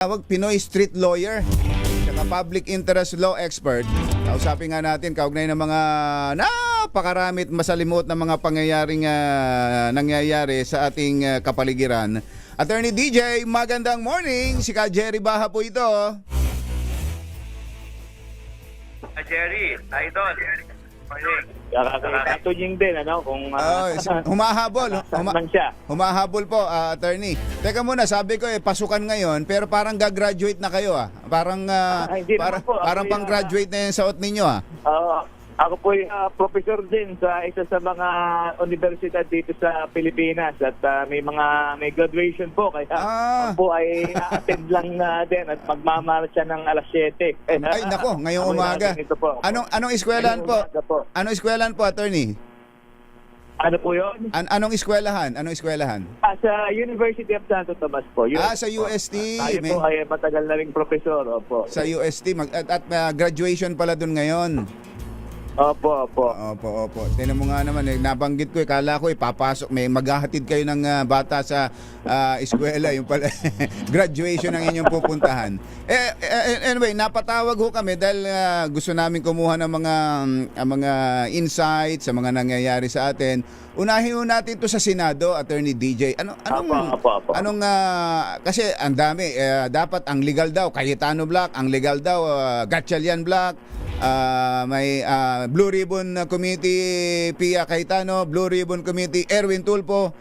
Tawag Pinoy street lawyer at public interest law expert. Kausapin nga natin kaugnay ng mga napakaramit masalimuot na mga pangyayaring nangyayari sa ating kapaligiran. Attorney DJ, magandang morning. Si Ka Jerry Baha po ito. Jerry, idol. Morning. Kakatunying din, ano? Kung humahabol. saan siya. Humahabol po, attorney. Teka muna, sabi ko pasukan ngayon, pero parang gagraduate na kayo Parang hindi naman po. parang pang-graduate na yung suot ninyo Ako po professor din sa isa sa mga universidad dito sa Pilipinas at may graduation po kaya ako po ay attend lang din at magmamarcha ng alas 7. Ay nako, ngayong umaga. Anong eskwelahan po? Anong eskwelahan po, attorney? Ano po 'yon? Anong eskwelahan? Sa University of Santo Tomas po. Sa UST. Tayo po ay matagal na ring professor. Opo. Sa UST at graduation pala doon ngayon. Opo. Tingnan mo nga naman, nabanggit ko, kala ko papasok, may maghahatid kayo ng bata sa eskwela, yung pala graduation ang inyong pupuntahan. Anyway, napatawag ho kami dahil gusto namin kumuha ng mga insights sa mga nangyayari sa atin. Unahin ho natin ito sa Senado, Attorney DJ. Anong kasi ang dami, dapat ang legal daw Cayetano Black, ang legal daw Gatchalian Black. May Blue Ribbon Committee Pia Cayetano, Blue Ribbon Committee Erwin Tulfo.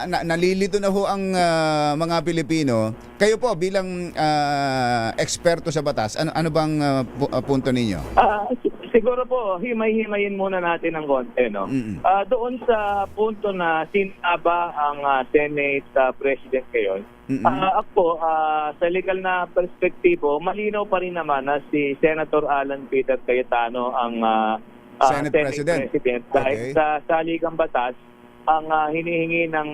Nalilito na ho ang mga Pilipino. Kayo po bilang eksperto sa batas, ano bang punto ninyo? Siguro po, himay-himayin muna natin ng konti, no? Doon sa punto na sinaba ang Senate President ngayon, ako, sa legal na perspektibo, malinaw pa rin naman na si Senator Alan Peter Cayetano ang Senate President. Dahil sa saligang batas, ang hinihingi ng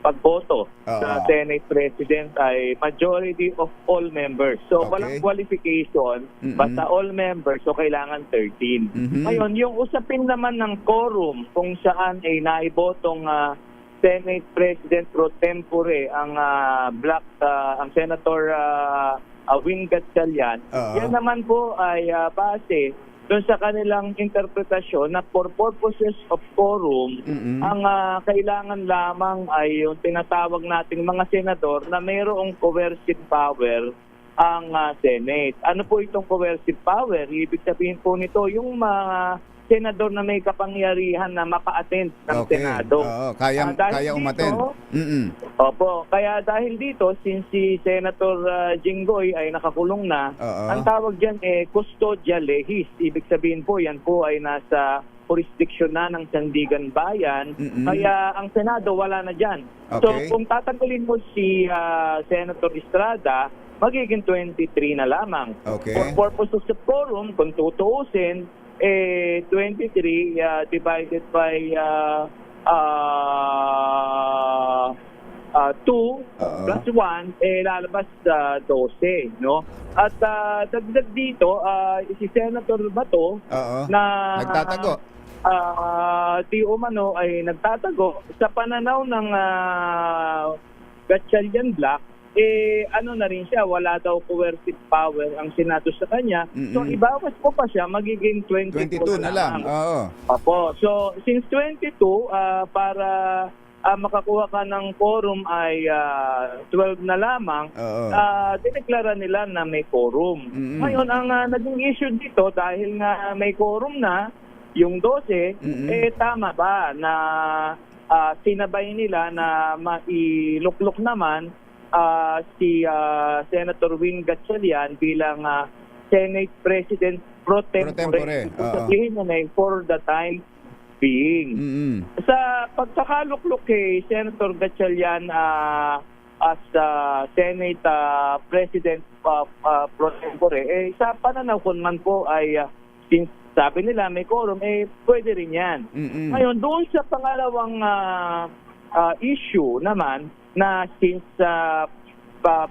pagboto sa Senate President ay majority of all members. So, walang qualification, basta all members, so kailangan 13. Ngayon, yung usapin naman ng quorum kung saan ay naibotong Senate President pro tempore ang ang Senator Win Gatchalian, yan naman po ay base doon sa kanilang interpretasyon na for purposes of quorum, ang kailangan lamang ay yung tinatawag nating mga senador na mayroong coercive power ang Senate. Ano po itong coercive power? Ibig sabihin po nito yung mga senador na may kapangyarihan na maka-attend ng Senado. Kaya umattend. Opo. Kaya dahil dito, since si Senator Jinggoy ay nakakulong na, ang tawag dyan custodial legis. Ibig sabihin po, yan po ay nasa jurisdiction na ng Sandigan Bayan. Kaya ang Senado wala na dyan. So kung tatanggalin mo si Senator Estrada, magiging 23 na lamang. For purposes of quorum, kung tutuusin, 23 divided by 2 plus 1 lalabas 12, no? At dagdag dito si Senator Bato na nagtatago. Di umano ay nagtatago sa pananaw ng Gatchalian Black. Ano na rin siya, wala daw coercive power ang Senado sa kanya. So, ibawas po pa siya, magiging 22 na lang. Opo. So, since 22, para makakuha ka ng quorum ay 12 na lamang, dineklara nila na may quorum. Ngayon, ang naging issue dito, dahil nga may quorum na, yung 12, tama ba na sinabay nila na mailuklok naman si Senator Win Gatchalian bilang Senate President pro tempore. Sabihin na for the time being. Sa pagkakaluklok kay Senator Gatchalian as Senate President pro tempore, sa pananaw ko man po ay since sabi nila may quorum, pwede rin yan. Ngayon, doon sa pangalawang issue naman, na since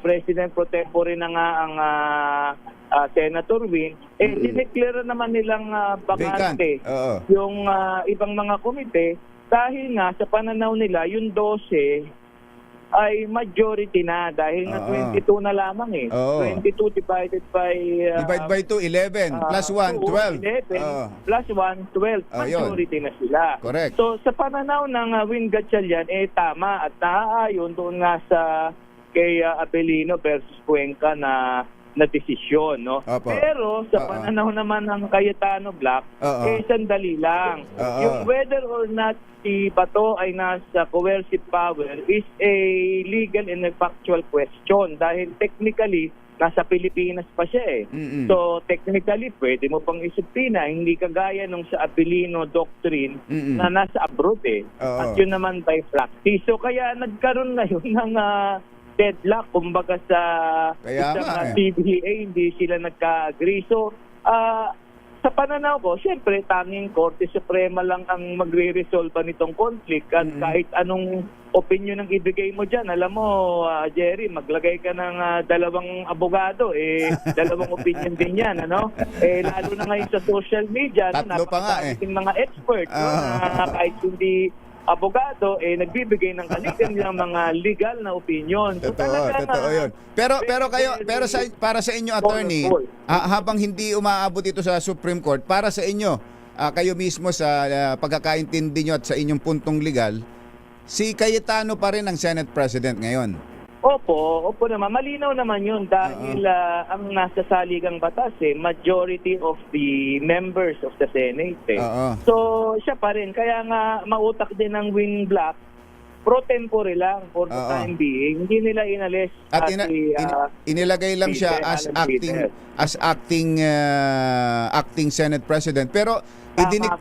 President pro tempore na nga ang Senator Win, dineklara naman nilang bakante yung ibang mga komite dahil nga sa pananaw nila yung 12 ay majority na dahil na 22 na lamang eh. Oo. 22 divided by Divide by 2, 11. Plus 1, 12. 11 Oo. plus 1, 12. Oh, yun. Majority na sila. Correct. So sa pananaw ng Win Gatchalian, tama at naaayon doon nga sa kay Abelino versus Cuenca na desisyon, no? Opo. Pero sa Oo. pananaw naman ng Cayetano Black, Oo. sandali lang. Oo. Yung whether or not si Bato ay nasa coercive power is a legal and a factual question dahil technically nasa Pilipinas pa siya eh. Mm-mm. So technically pwede mo pang isubpina, hindi kagaya nung sa Abelino doctrine Mm-mm. na nasa abroad eh. Oo. At yun naman by practice. So kaya nagkaroon ngayon ng deadlock kumbaga sa Kaya isang nga eh. CBA, hindi sila nagka-agree. So sa pananaw ko, siyempre tanging Korte Suprema lang ang magre-resolve nitong conflict at kahit anong opinion ang ibigay mo dyan. Alam mo, Jerry, maglagay ka ng dalawang abogado, dalawang opinion din yan, ano? Lalo na ngayon sa social media, Tatlo pa nga eh. napakadaming mga expert, no, na kahit hindi abogado, nagbibigay ng kanilang mga legal na opinion. So, Totoo yun. Pero para sa inyo, attorney, habang hindi umaabot ito sa Supreme Court, para sa inyo, kayo mismo sa pagkakaintindi nyo at sa inyong puntong legal, si Cayetano pa rin ang Senate President ngayon. Opo naman. Malinaw naman yun dahil ang nasa saligang batas majority of the members of the Senate. So siya pa rin. Kaya nga mautak din ng Win Black, pro tempore lang for the time being. Hindi nila inalis. At inilagay lang siya as acting Senate President. Pero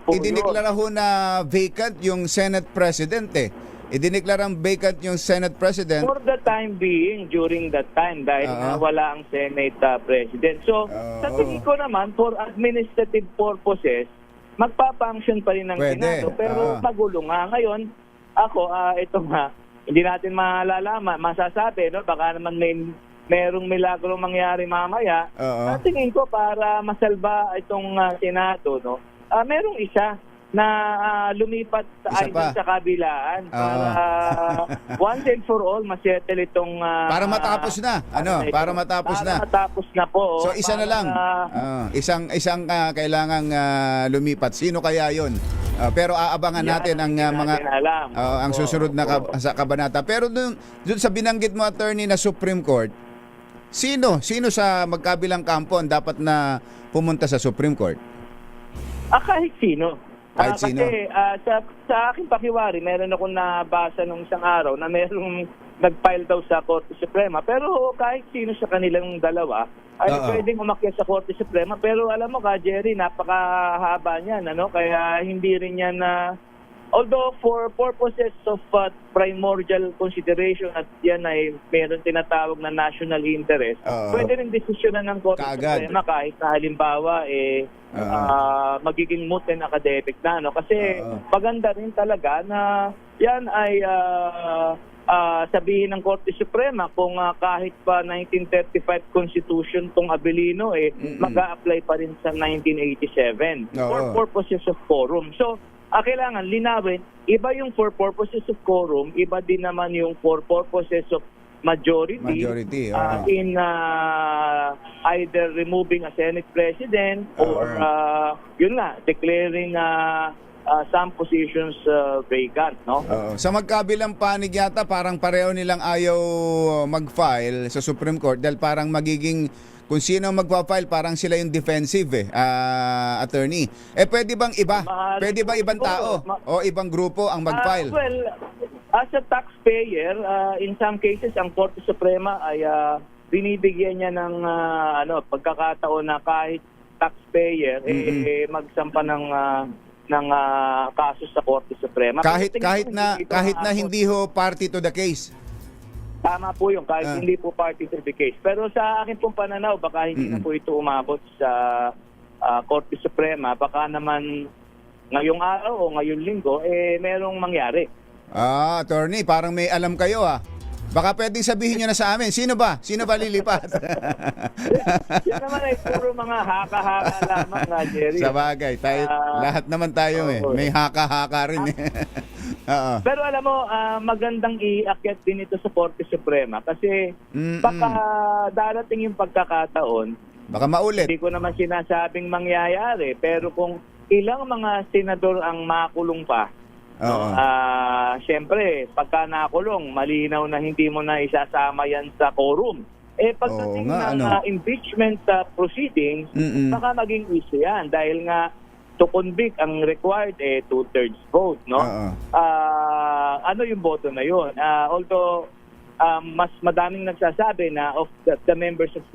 idineklara ho na vacant yung Senate President Idineklarang vacant yung Senate President. For the time being, during that time, dahil wala ang Senate President. So, sa tingin ko naman, for administrative purposes, magpa-function pa rin ng Senado. Pero magulo nga. Ngayon, ako, ito nga, hindi natin masasabi, no? Baka naman merong milagro mangyari mamaya. Sa tingin ko, para masalba itong Senado, no? Merong isa na lumipat sa kabilaan para once and for all masettle itong para matapos na para matapos na po. So isa na lang isang kailangang lumipat. Sino kaya 'yon? Pero aabangan natin ang mga ang susunod na sa kabanata. Pero dun sa binanggit mo, attorney, na Supreme Court, sino sa magkabilang kampo ang dapat na pumunta sa Supreme Court? Kahit sino. Kasi sa aking pakiwari, meron akong nabasa nung isang araw na merong nag-file daw sa Korte Suprema. Pero kahit sino sa kanilang dalawa ay pwedeng umakyat sa Korte Suprema. Pero alam mo ka, Jerry, napakahaba niyan. Kaya hindi rin yan although for purposes of primordial consideration at yan ay meron tinatawag na national interest, pwede rin desisyonan ng Korte Suprema kahit na halimbawa magiging moot and academic na. Kasi maganda rin talaga na yan ay sabihin ng Korte Suprema kung kahit pa 1935 Constitution tong Abelino mag-a-apply pa rin sa 1987 for purposes of quorum. So kailangan linawin, iba yung for purposes of quorum, iba din naman yung for purposes of majority in either removing a Senate President or yun nga, declaring some positions vacant, no? Sa magkabilang panig yata, parang pareho nilang ayaw mag-file sa Supreme Court dahil parang magiging kung sino magpa-file, parang sila yung defensive attorney. Pwede bang iba? Pwede bang ibang tao o ibang grupo ang mag-file? Well, as a taxpayer, in some cases, ang Korte Suprema ay binibigyan niya ng pagkakataon na kahit taxpayer magsampa ng kaso sa Korte Suprema. Kahit na hindi ho party to the case. Tama po yun, kahit hindi po party to the case. Pero sa akin pong pananaw, baka hindi na po ito umabot sa Korte Suprema. Baka naman ngayong araw o ngayong linggo, merong mangyari. Attorney, parang may alam kayo Baka pwedeng sabihin nyo na sa amin, sino ba? Sino ba lilipat? Yan naman ay puro mga haka-haka lamang, Jerry. Sa bagay, lahat naman tayo may haka-haka rin Oo. Pero alam mo, magandang iakyat din ito sa Korte Suprema kasi baka darating yung pagkakataon, Baka maulit. hindi ko naman sinasabing mangyayari, pero kung ilang mga senador ang makulong pa, Oo. syempre, pagka nakulong, malinaw na hindi mo na isasama yan sa quorum. Pagdating Oo nga, ng ano? impeachment proceedings, Mm-mm. baka maging issue yan dahil nga to convict ang required 2/3 vote, no? Oo. Ano yung boto na yun? Although mas madaming nagsasabi na of the members of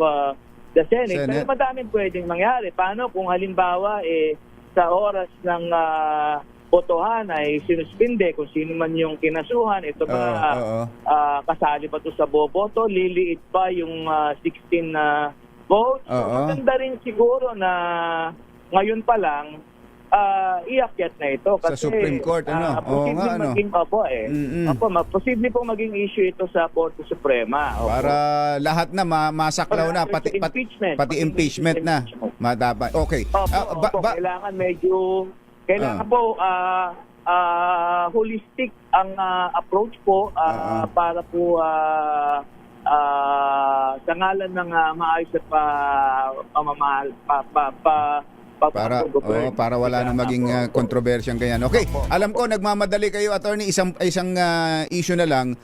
the Senate, pero madaming pwedeng mangyari. Paano kung halimbawa sa oras ng botohan ay sinuspinde kung sino man yung kinasuhan, ito ba kasali ba ito sa boboto, liliit pa yung 16 votes? So, maganda rin siguro na ngayon pa lang iakyat na ito kasi sa Supreme Court, ano? posible maging posible pong maging issue ito sa Korte Suprema. Para lahat na masaklaw na, pati impeachment na. Madapat. Okay. Kailangan po holistic ang approach po para po sa ngalan ng maayos at pamamahal para wala nang maging kontrobersyang ganyan. Okay, alam ko nagmamadali kayo, attorney, isang issue na lang.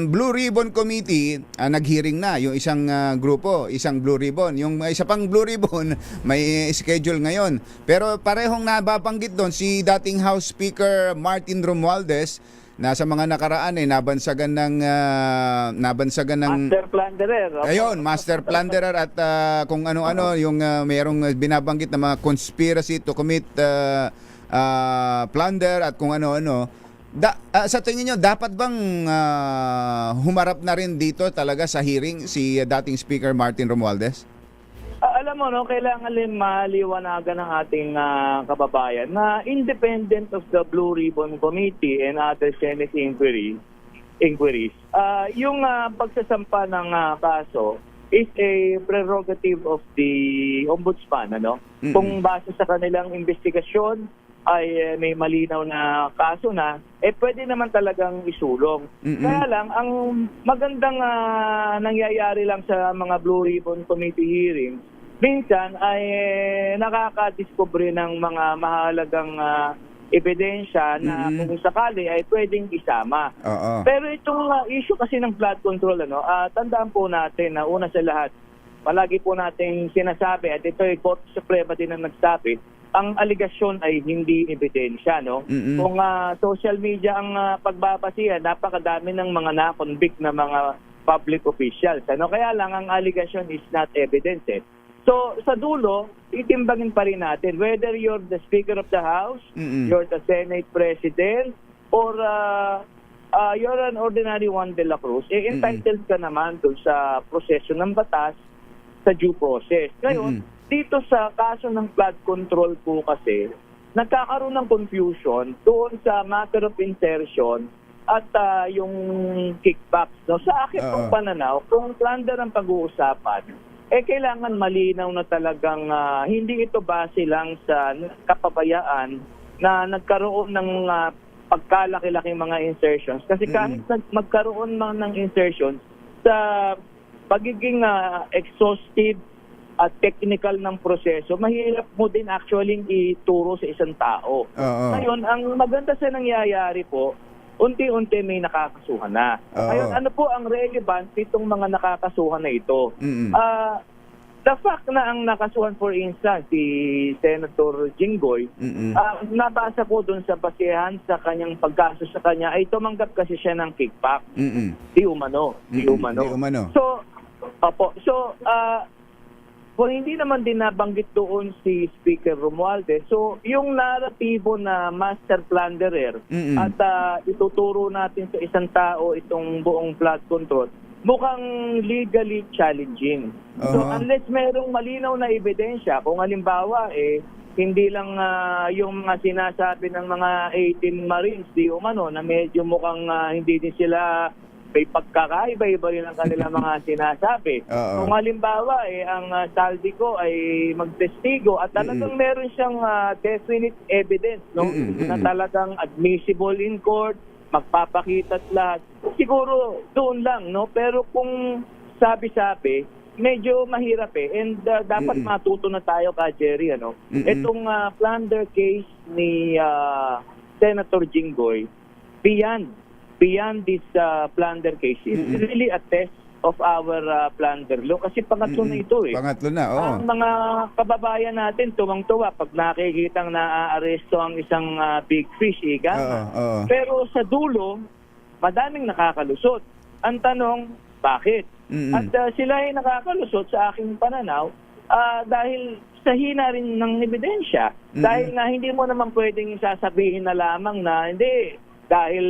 Blue Ribbon Committee nag-hearing na yung isang grupo, isang Blue Ribbon. Yung isa pang Blue Ribbon may schedule ngayon. Pero parehong nababanggit doon si dating House Speaker Martin Romualdez na sa mga nakaraan nabansagan ng Master Plunderer. Ayun, Master Plunderer at kung ano-ano yung mayroong binabanggit na mga conspiracy to commit plunder at kung ano-ano. Sa tingin niyo dapat bang humarap na rin dito talaga sa hearing si dating Speaker Martin Romualdez? Alam mo, no, kailangan maliwanagan ng ating kababayan na independent of the Blue Ribbon Committee and other Senate inquiries, yung pagsasampa ng kaso is a prerogative of the Ombudsman. Mm-hmm. Kung base sa kanilang investigasyon ay may malinaw na kaso na, pwede naman talagang isulong. Mm-hmm. Kaya lang, ang magandang nangyayari lang sa mga Blue Ribbon Committee hearings, minsan ay nakakadiscover ng mga mahalagang ebidensya na kung sakali ay pwedeng isama. Pero itong issue kasi ng flood control, tandaan po natin na una sa lahat, palagi po natin sinasabi, at ito ay Korte Suprema din ang nagsabi, ang aligasyon ay hindi ebidensya. Kung social media ang pagbabasihan, napakadami ng mga na-convict na mga public officials. Kaya lang ang aligasyon is not evidence. So, sa dulo, itimbangin pa rin natin whether you're the Speaker of the House, you're the Senate President, or you're an ordinary Juan de la Cruz, entitled ka naman doon sa proseso ng batas sa due process. Ngayon, dito sa kaso ng flood control po kasi, nagkakaroon ng confusion doon sa matter of insertion at yung kickbacks. Sa akin pong pananaw, kung plunder ang pag-uusapan, kailangan malinaw na talagang hindi ito base lang sa kapabayaan na nagkaroon ng pagkalaki-laking mga insertions. Kasi kahit magkaroon man ng insertions, sa pagiging exhaustive at technical ng proseso, mahirap mo din actually ituro sa isang tao. Ngayon, ang maganda sa nangyayari po, unti-unti may nakakasuhan na. Ngayon, ano po ang relevant itong mga nakakasuhan na ito? The fact na ang nakasuhan, for instance, si Senator Jinggoy, nabasa ko dun sa basehan sa kanyang pagkaso sa kanya, ay tumanggap kasi siya ng kickback. Di umano. So, kung hindi naman din nabanggit doon si Speaker Romualdez, so yung naratibo na master plunderer at ituturo natin sa isang tao itong buong flood control, mukhang legally challenging. So unless mayroong malinaw na ebidensya, kung halimbawa hindi lang yung mga sinasabi ng mga 18 Marines di umano na medyo mukhang hindi din sila may pagkakaiba-iba rin ang kanilang mga sinasabi. Oo. Kung halimbawa, ang saldi ko ay magtestigo at talagang meron siyang definite evidence, no? Na talagang admissible in court, magpapakita at lahat. Siguro doon lang, no? Pero kung sabi-sabi, medyo mahirap eh. And dapat matuto na tayo ka, Jerry, ano? Itong plunder case ni Senator Jinggoy, beyond this plunder case, is really a test of our plunder law. Kasi pangatlo na ito eh. Pangatlo na, oo. Ang mga kababayan natin, tuwang-tuwa pag nakikitang naaaresto ang isang big fish, ika. Oo. Pero sa dulo, madaming nakakalusot. Ang tanong, bakit? At sila ay nakakalusot sa aking pananaw dahil sa hina rin ng ebidensya. Dahil nga hindi mo naman pwedeng sasabihin na lamang na hindi, dahil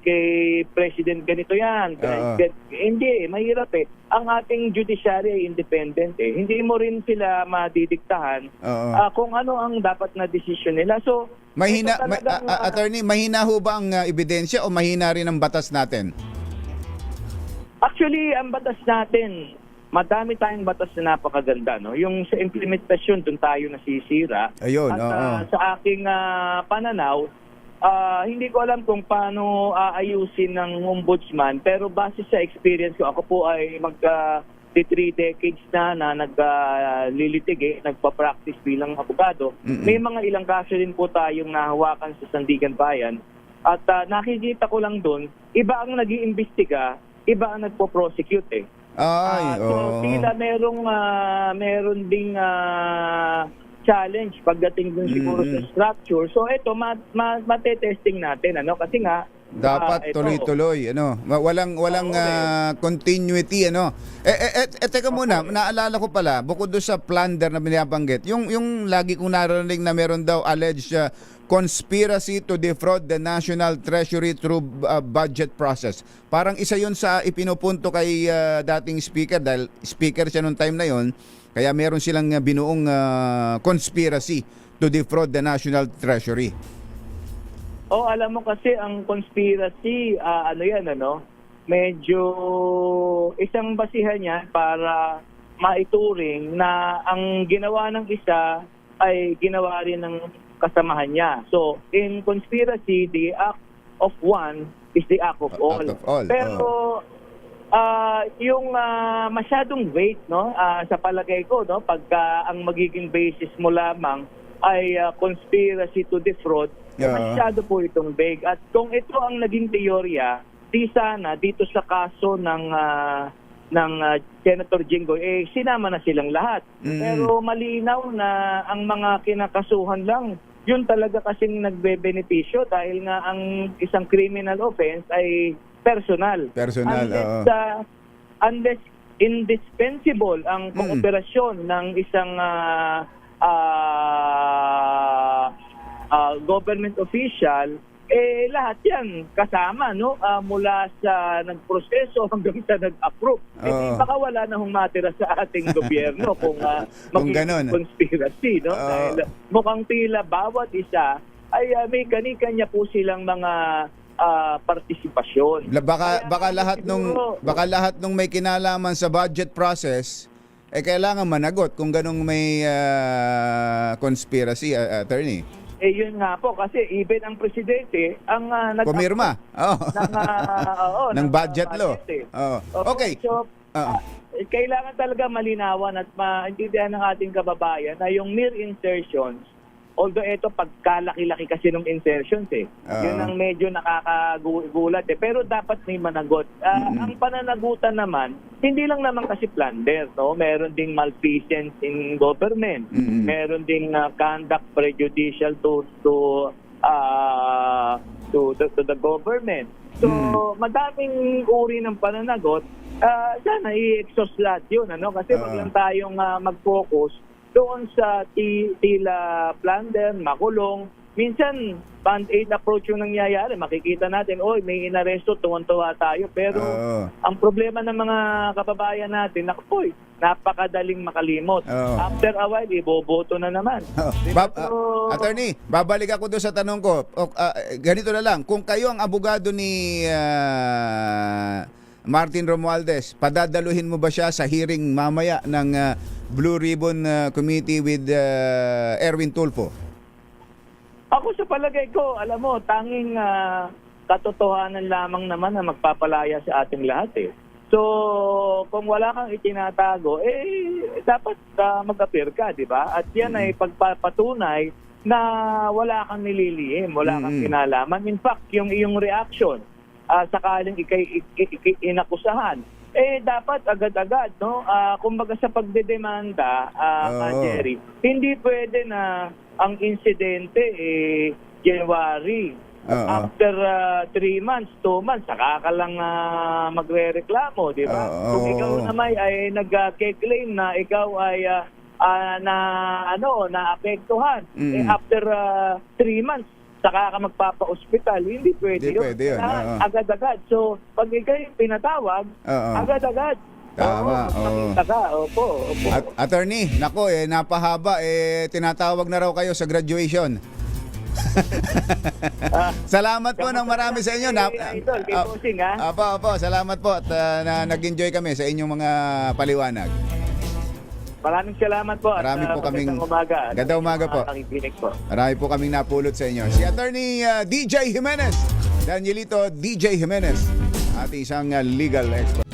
kay President ganito yan. Hindi, mahirap eh. Ang ating judiciary ay independent eh. Hindi mo rin sila madidiktahan kung ano ang dapat na desisyon nila. So, Mahina, attorney, mahina ho ba ang ebidensya o mahina rin ang batas natin? actually, ang batas natin, madami tayong batas na napakaganda, no? Yung sa implementasyon, doon tayo nasisira. Ayun, At sa aking pananaw, hindi ko alam kung paano aayusin ng ombudsman, pero base sa experience ko, ako po ay 3 decades na naglilitige, nagpa-practice bilang abogado. May mga ilang kaso din po tayong nahawakan sa Sandigan Bayan. At nakikita ko lang doon, iba ang nag-iimbestiga, iba ang nagpo-prosecute eh. So tila meron ding challenge pagdating dun siguro sa structure. So ito matetesting natin ano kasi nga dapat tuloy-tuloy walang continuity teka muna, naalala ko pala bukod do sa plunder na binabanggit, yung lagi kong narinig na meron daw alleged conspiracy to defraud the national treasury through budget process. Parang isa yun sa ipinupunto kay dating speaker dahil speaker siya nung time na yon. Kaya meron silang binuong conspiracy to defraud the national treasury. Alam mo kasi ang conspiracy, medyo isang basihan yan para maituring na ang ginawa ng isa ay ginawa rin ng kasamahan niya. So, in conspiracy, the act of one is the act of all. Pero yung masyadong weight sa palagay ko pagka ang magiging basis mo lamang ay conspiracy to defraud, masyado po itong vague. At kung ito ang naging teorya, di sana dito sa kaso ng Senator Jinggoy sinama na silang lahat. Pero malinaw na ang mga kinakasuhan lang yun talaga kasing nagbe-benepisyo dahil nga ang isang criminal offense ay personal. Unless indispensable ang kooperasyon ng isang government official, lahat yan kasama, mula sa nagproseso hanggang sa nag-approve. Baka wala na humatira sa ating gobyerno kung maging conspiracy, Dahil mukhang tila bawat isa ay may kanya po silang mga partisipasyon. Baka lahat nung may kinalaman sa budget process kailangan managot kung ganung may conspiracy, attorney. Yun nga po kasi even ang presidente ang pumirma ng budget law. Okay. So kailangan talaga malinawan at maintindihan ng ating kababayan na yung mere insertions, although ito pagkalaki-laki kasi ng insertions yun ang medyo nakakagulat pero dapat may managot. Ang pananagutan naman, hindi lang naman kasi plunder, meron ding malfeasance in government, meron ding conduct prejudicial to the government. So madaming uri ng pananagot, sana i-exhaust lahat yun, kasi wag lang tayong mag-focus doon sa tila plunder, makulong. Minsan, band-aid approach yung nangyayari. Makikita natin, may inaresto, tuwan-tuwa tayo. Pero ang problema ng mga kababayan natin, napakadaling makalimot. After a while, iboboto na naman. Attorney, babalik ako doon sa tanong ko. Ganito na lang, kung kayo ang abogado ni Martin Romualdez, padadaluhin mo ba siya sa hearing mamaya ng Blue Ribbon Committee with Erwin Tulfo? Ako sa palagay ko, alam mo, tanging katotohanan lamang naman na magpapalaya sa ating lahat eh. So, kung wala kang itinatago, dapat mag-appear ka, di ba? At yan ay pagpapatunay na wala kang nililihim, wala kang kinalaman. In fact, yung iyong reaction, sakaling inakusahan, dapat agad-agad, no? Kumbaga sa pagdedemanda, Jerry, hindi pwede na ang insidente, January. After 3 months, 2 months, saka ka lang magre-reklamo, di ba? Kung ikaw naman ay nag-claim na ikaw ay naapektuhan, after 3 months, saka ka magpapa-hospital, hindi pwede yun. Agad-agad. So, pag ikaw pinatawag, agad-agad. Tama. Opo. Attorney, nako napahaba tinatawag na raw kayo sa graduation. Salamat po ng marami sa inyo. Idol, kay Bossing, ha? Opo, salamat po at nag-enjoy kami sa inyong mga paliwanag. Maraming salamat po. Marami po kaming Gandang umaga po. po. Marami po kaming napulot sa inyo. Si Attorney DJ Jimenez, Danielito DJ Jimenez, at isang legal expert.